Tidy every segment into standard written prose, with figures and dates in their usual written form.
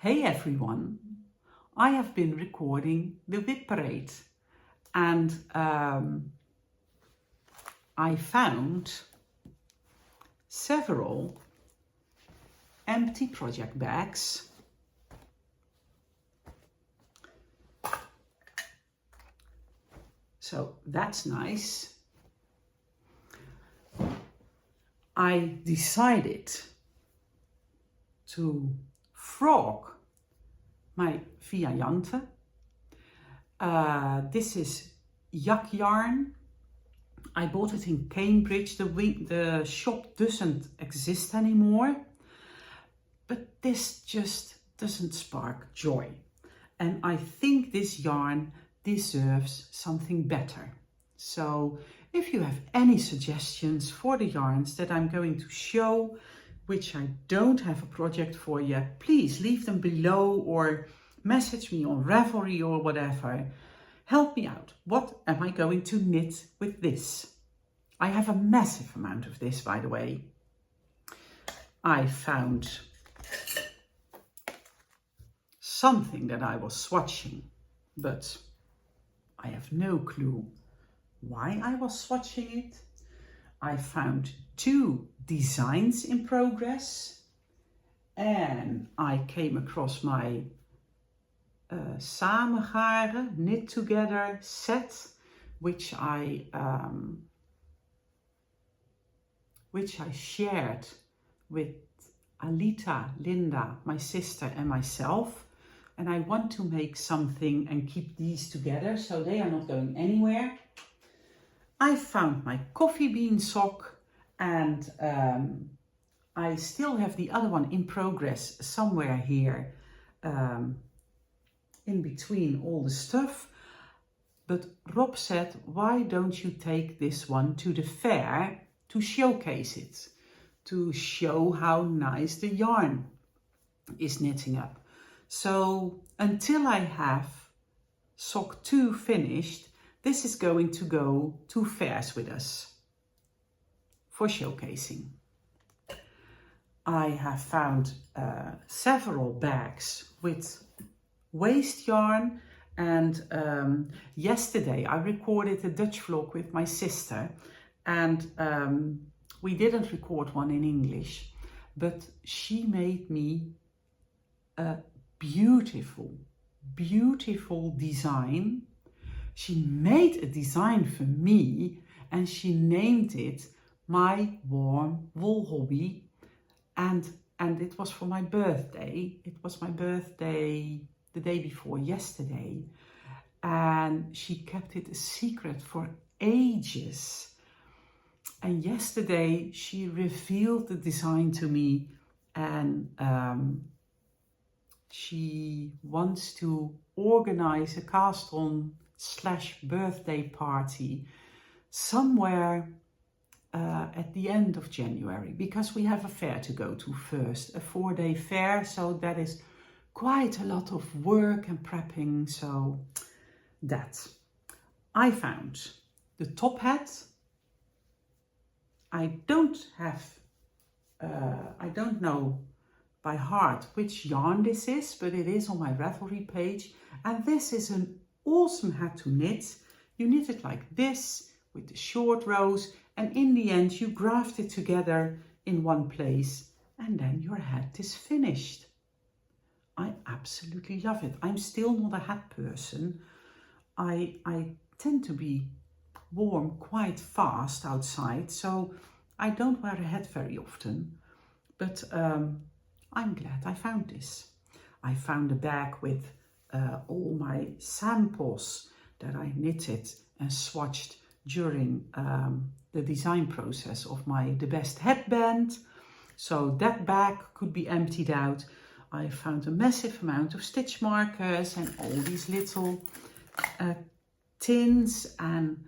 Hey everyone, I have been recording the WIP parade and I found several empty project bags so that's nice. I decided to frog my variante. This is yak yarn. I bought it in Cambridge. The shop doesn't exist anymore, but this just doesn't spark joy. And I think this yarn deserves something better. So if you have any suggestions for the yarns that I'm going to show, which I don't have a project for yet, please leave them below or message me on Ravelry or whatever. Help me out. What am I going to knit with this? I have a massive amount of this, by the way. I found something that I was swatching, but I have no clue why I was swatching it. I found 2 designs in progress and I came across my samengaren knit together set, which I shared with Alita, Linda, my sister and myself, and I want to make something and keep these together so they are not going anywhere. I found my coffee bean sock and I still have the other one in progress somewhere here in between all the stuff. But Rob said, why don't you take this one to the fair to showcase it, to show how nice the yarn is knitting up. So until I have sock 2 finished, this is going to go to fairs with us for showcasing. I have found several bags with waste yarn, and yesterday I recorded a Dutch vlog with my sister, and we didn't record one in English, but she made me a beautiful design. She made a design for me and she named it My Warm Wool Hobby, and it was for my birthday. It was my birthday the day before yesterday, and she kept it a secret for ages. And yesterday she revealed the design to me, and she wants to organize a cast-on / birthday party somewhere at the end of January, because we have a fair to go to first, a 4-day fair, so that is quite a lot of work and prepping. So that I found the top hat. I don't know by heart which yarn this is, but it is on my Ravelry page, and this is an awesome hat to knit. You knit it like this with the short rows, and in the end you graft it together in one place, and then your hat is finished. I absolutely love it. I'm still not a hat person. I tend to be warm quite fast outside, so I don't wear a hat very often, but I'm glad I found this. I found a bag with all my samples that I knitted and swatched during the design process of the best headband. So that bag could be emptied out. I found a massive amount of stitch markers and all these little tins and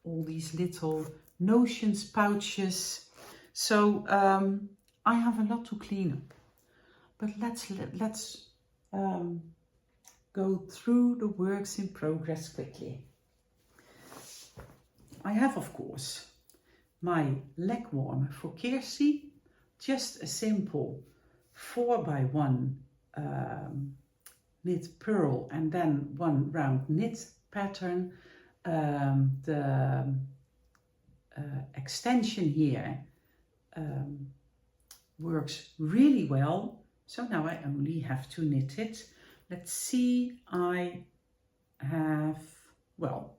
all these little notions pouches. So I have a lot to clean up, but let's go through the works in progress quickly. I have, of course, my leg warmer for Kirsi, just a simple 4 by 1 knit purl and then 1 round knit pattern. The extension here works really well, so now I only have to knit it. Let's see, I have, well,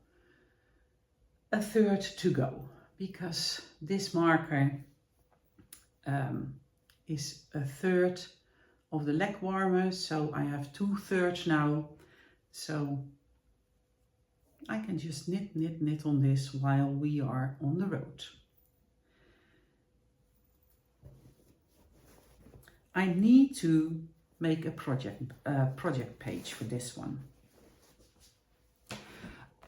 a third to go, because this marker is a third of the leg warmer, so I have 2/3 now, so I can just knit on this while we are on the road. I need to make a project page for this one.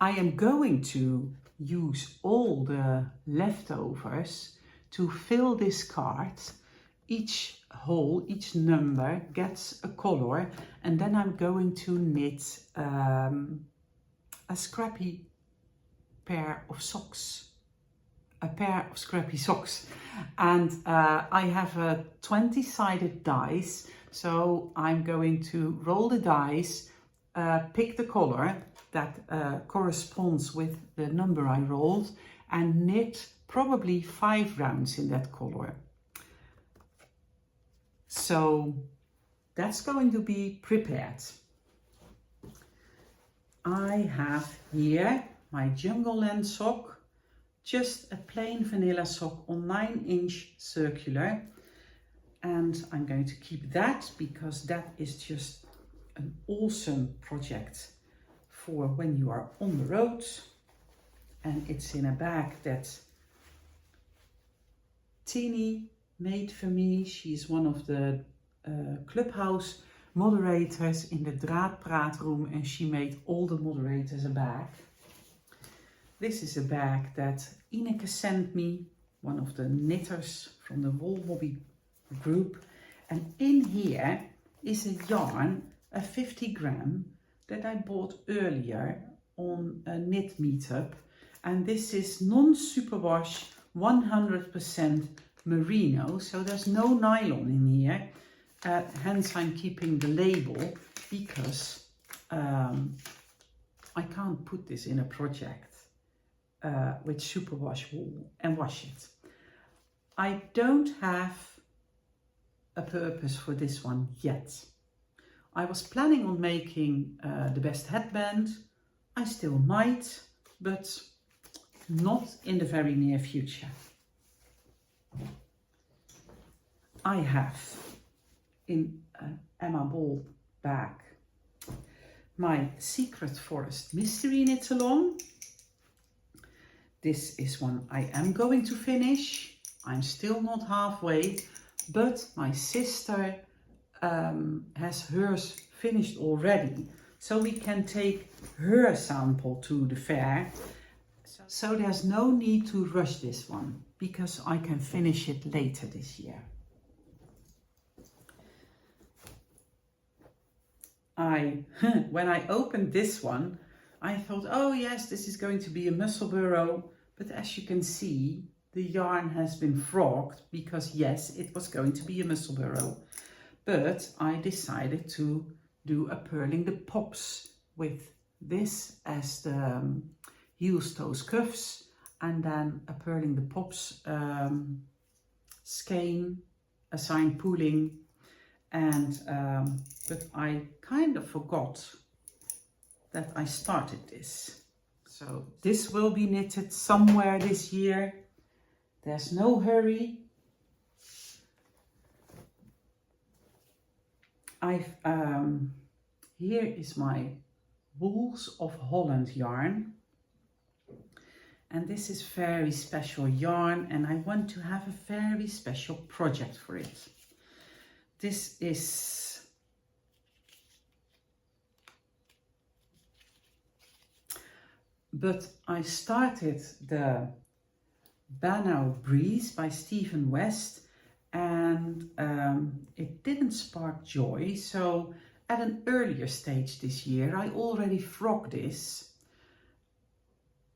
I am going to use all the leftovers to fill this card. Each hole, each number gets a color, and then I'm going to knit a scrappy pair of socks. A pair of scrappy socks. And I have a 20-sided dice, so I'm going to roll the dice, pick the color that corresponds with the number I rolled, and knit probably 5 rounds in that color. So that's going to be prepared. I have here my Jungle Land sock, just a plain vanilla sock on 9-inch circular, and I'm going to keep that because that is just an awesome project for when you are on the road. And it's in a bag that Tini made for me. She's one of the clubhouse moderators in the Draadpraat room, and she made all the moderators a bag. This is a bag that Ineke sent me, one of the knitters from the Wool Hobby group. And in here is a yarn, a 50 gram, that I bought earlier on a knit meetup. And this is non-superwash, 100% merino, so there's no nylon in here. Hence I'm keeping the label, because I can't put this in a project with superwash wool and wash it. I don't have a purpose for this one yet. I was planning on making the best headband. I still might, but not in the very near future. I have in an Emma Ball bag my Secret Forest Mystery Knit Along. This is one I am going to finish. I'm still not halfway, but my sister has hers finished already, so we can take her sample to the fair. So there's no need to rush this one, because I can finish it later this year. When I opened this one, I thought, oh yes, this is going to be a muscle burrow, but as you can see, the yarn has been frogged, because yes, it was going to be a muscle burrow. But I decided to do a purling the pops with this as the heels, toes, cuffs, and then a purling the pops skein, a sign pooling, and but I kind of forgot that I started this. So this will be knitted somewhere this year. There's no hurry. Here is my Wools of Holland yarn, and this is very special yarn, and I want to have a very special project for it. This is but I started the Banau Breeze by Stephen West, and it didn't spark joy, so at an earlier stage this year I already frogged this,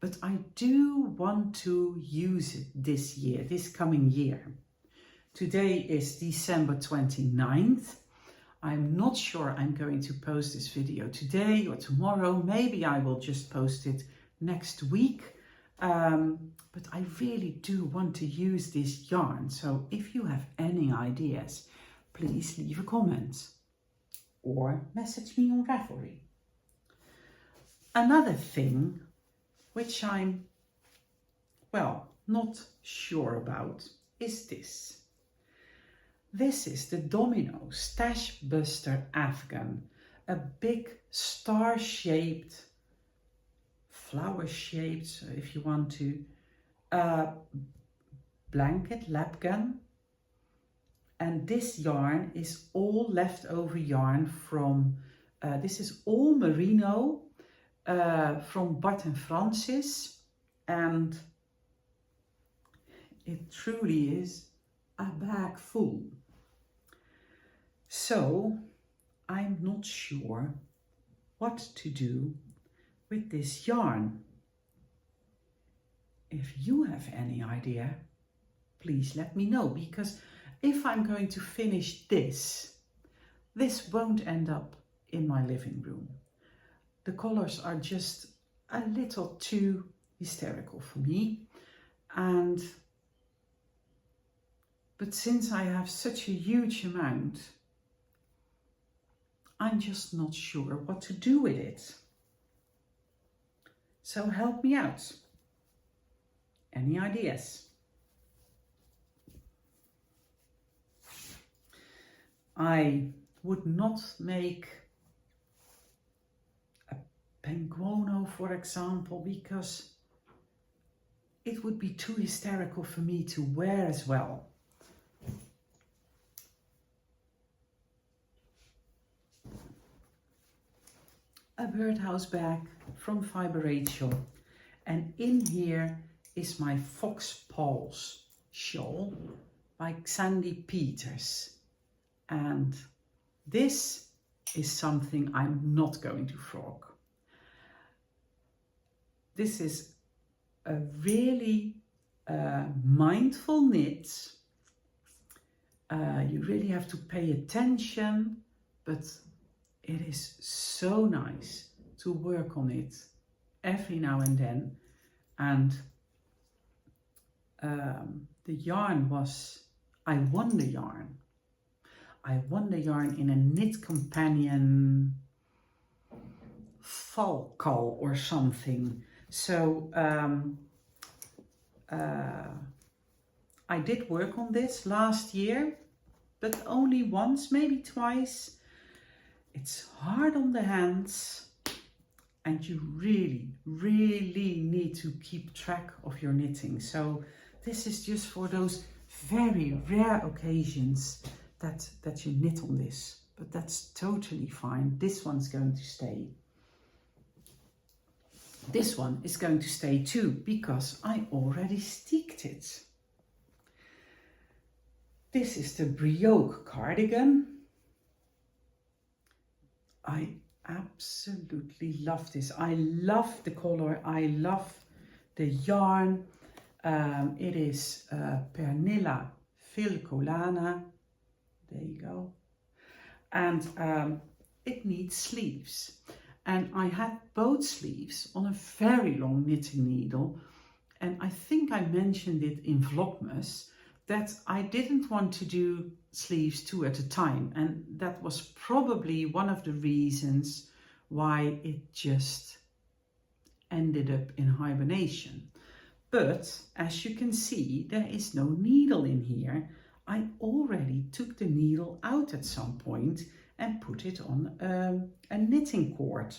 but I do want to use it this year, this coming year. Today is December 29th. I'm not sure I'm going to post this video today or tomorrow. Maybe I will just post it next week. But I really do want to use this yarn. So if you have any ideas, please leave a comment or message me on Ravelry. Another thing which I'm, well, not sure about is this. This is the Domino Stash Buster Afghan, a big star-shaped, flower-shaped, if you want to, blanket lapgan. And this yarn is all leftover yarn from, this is all merino from Bart and Francis, and it truly is a bag full. So I'm not sure what to do with this yarn. If you have any idea, please let me know, because if I'm going to finish this won't end up in my living room. The colors are just a little too hysterical for me, but since I have such a huge amount, I'm just not sure what to do with it. So help me out. Any ideas? I would not make a penguono, for example, because it would be too hysterical for me to wear as well. A birdhouse bag from Fiber Rachel, and in here is my Fox Paws shawl by Sandy Peters, and this is something I'm not going to frog. This is a really mindful knit. You really have to pay attention, but it is so nice to work on it every now and then. And the yarn was, I won the yarn. I won the yarn in a Knit Companion fall call or something. So I did work on this last year, but only once, maybe twice. It's hard on the hands, and you really, really need to keep track of your knitting. So this is just for those very rare occasions that you knit on this, but that's totally fine. This one's going to stay. This one is going to stay too, because I already sticked it. This is the brioche cardigan. I absolutely love this. I love the color. I love the yarn. It is Pernilla Filcolana. There you go. And it needs sleeves. And I had both sleeves on a very long knitting needle. And I think I mentioned it in Vlogmas that I didn't want to do sleeves two at a time, and that was probably one of the reasons why it just ended up in hibernation. But as you can see, there is no needle in here. I already took the needle out at some point and put it on a knitting cord.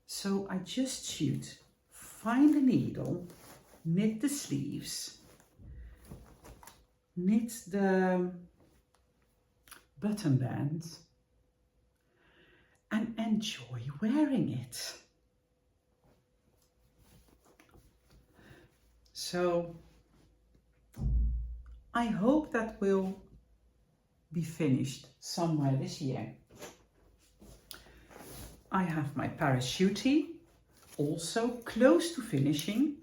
So I just should find the needle, knit the sleeves, knit the button band, and enjoy wearing it. So I hope that will be finished somewhere this year. I have my parachute also close to finishing.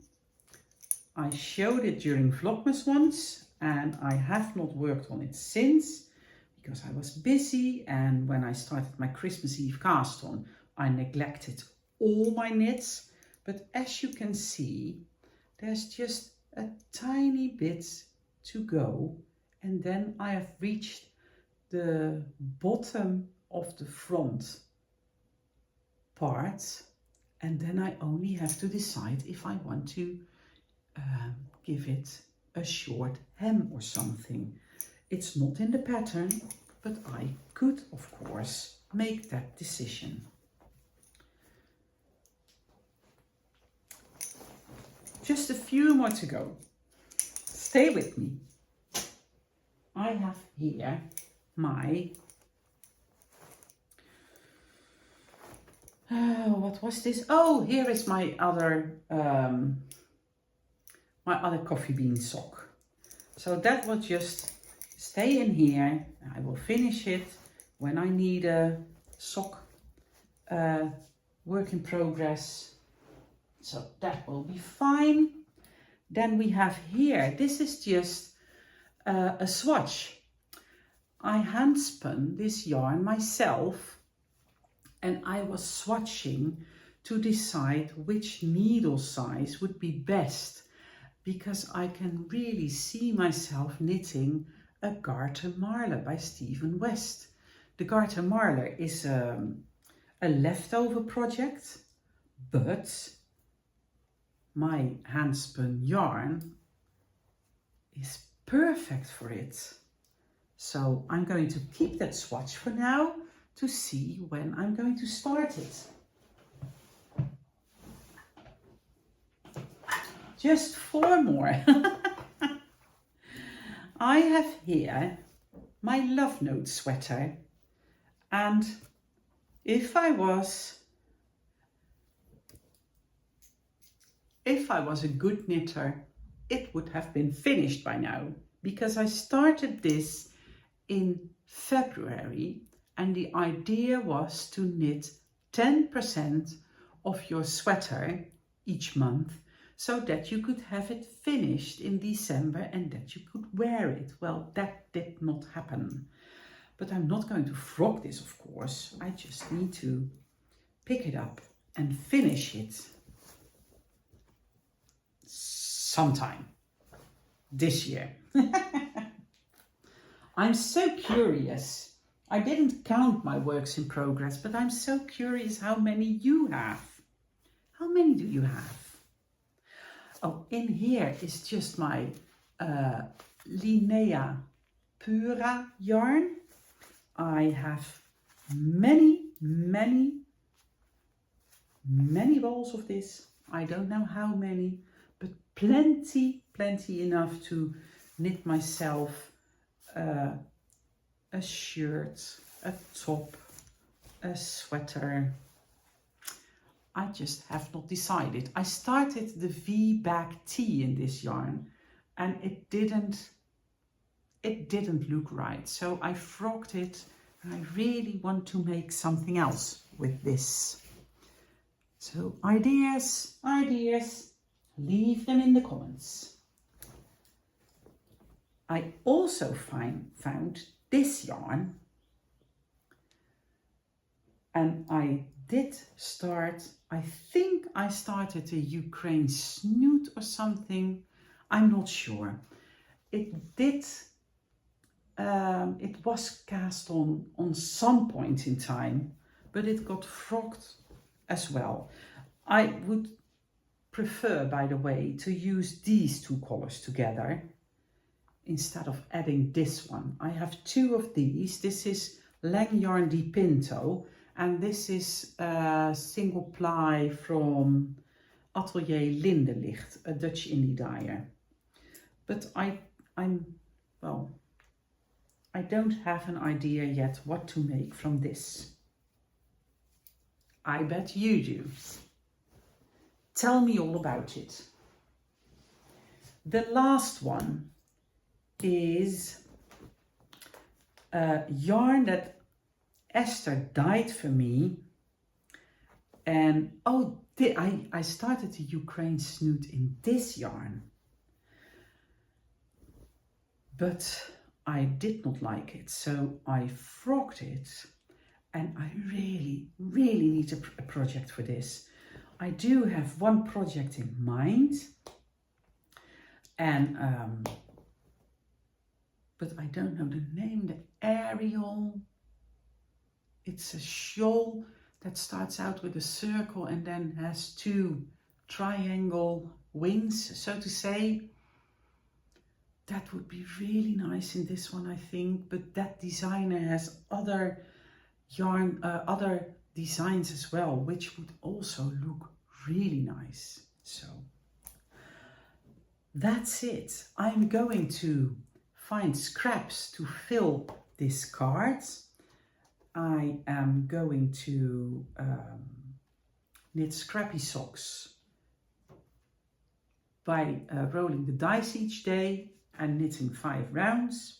I showed it during Vlogmas once. and I have not worked on it since because I was busy, and when I started my Christmas Eve cast on, I neglected all my knits. But as you can see, there's just a tiny bit to go, and then I have reached the bottom of the front part, and then I only have to decide if I want to give it a short hem or something. It's not in the pattern, but I could of course make that decision. Just a few more to go. Stay with me. I have here my what was this? Oh, here is my other coffee bean sock. So that will just stay in here. I will finish it when I need a sock work in progress. So that will be fine. Then we have here, this is just a swatch. I hand spun this yarn myself, and I was swatching to decide which needle size would be best, because I can really see myself knitting a Garter Marler by Stephen West. The Garter Marler is a leftover project, but my hand spun yarn is perfect for it. So I'm going to keep that swatch for now to see when I'm going to start it. Just 4 more. I have here my Love Note sweater, and if I was a good knitter, it would have been finished by now, because I started this in February, and the idea was to knit 10% of your sweater each month, so that you could have it finished in December and that you could wear it. Well, that did not happen. But I'm not going to frock this, of course. I just need to pick it up and finish it sometime this year. I'm so curious. I didn't count my works in progress, but I'm so curious how many you have. How many do you have? Oh, in here is just my Linnea Pura yarn. I have many balls of this. I don't know how many, but plenty enough to knit myself a shirt, a top, a sweater. I just have not decided. I started the V-back tee in this yarn, and it didn't look right. So I frocked it, and I really want to make something else with this. So ideas, leave them in the comments. I also found this yarn, and I did start, I think I started a Ukraine snoot or something. I'm not sure. It was cast on some point in time, but it got frocked as well. I would prefer, by the way, to use these 2 colors together instead of adding this one. I have 2 of these. This is Lang Yarn Di Pinto, and this is a single ply from Atelier Lindelicht, a Dutch indie dyer. But I don't have an idea yet what to make from this. I bet you do. Tell me all about it. The last one is a yarn that Esther dyed for me, and I started the Ukraine snoot in this yarn. but I did not like it, so I frogged it, and I really need a project for this. I do have one project in mind, and but I don't know the name, the Ariel. It's a shawl that starts out with a circle and then has two triangle wings, so to say. That would be really nice in this one, I think, but that designer has other yarn, other designs as well, which would also look really nice. So that's it. I'm going to find scraps to fill this card. I am going to knit scrappy socks by rolling the dice each day and knitting 5 rounds.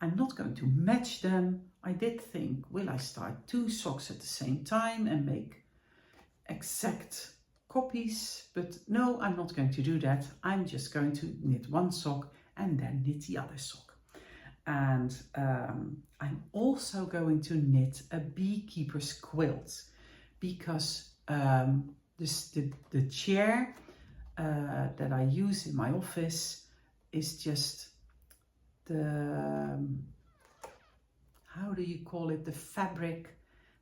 I'm not going to match them. I did think, will I start 2 socks at the same time and make exact copies? But no, I'm not going to do that. I'm just going to knit 1 sock and then knit the other sock. And I'm also going to knit a beekeeper's quilt, because the chair that I use in my office is just the, how do you call it, the fabric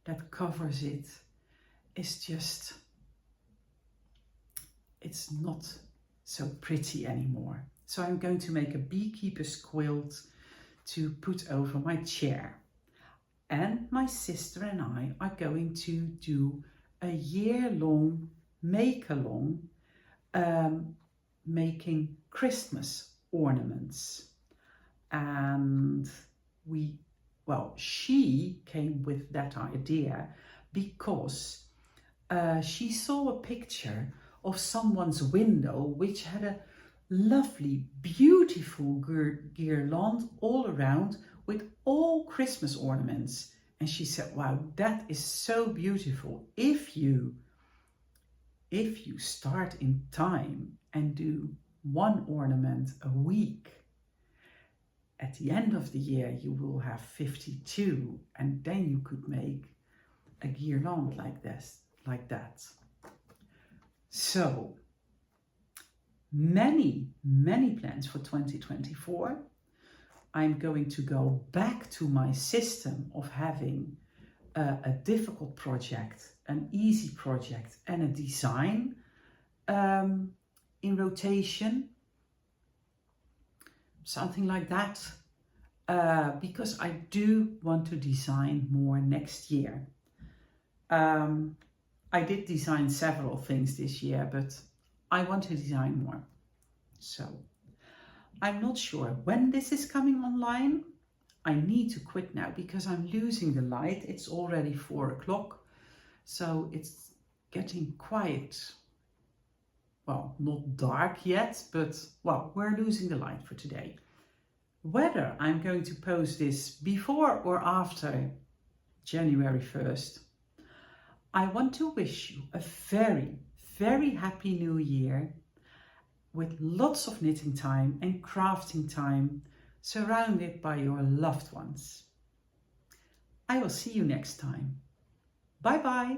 that covers it is just, it's not so pretty anymore. So I'm going to make a beekeeper's quilt to put over my chair. And my sister and I are going to do a year-long make-along making Christmas ornaments. And she came with that idea because she saw a picture of someone's window which had a lovely, beautiful guirlande all around with all Christmas ornaments. And she said, wow, that is so beautiful. If you start in time and do 1 ornament a week, at the end of the year you will have 52, and then you could make a guirlande like this, like that. So many plans for 2024. I'm going to go back to my system of having a difficult project, an easy project, and a design in rotation. Something like that, because I do want to design more next year. I did design several things this year, but I want to design more. So I'm not sure when this is coming online. I need to quit now because I'm losing the light. It's already 4 o'clock, so it's getting quite, well, not dark yet, but well, we're losing the light for today. Whether I'm going to post this before or after January 1st, I want to wish you a very happy new year with lots of knitting time and crafting time, surrounded by your loved ones. I will see you next time. Bye bye.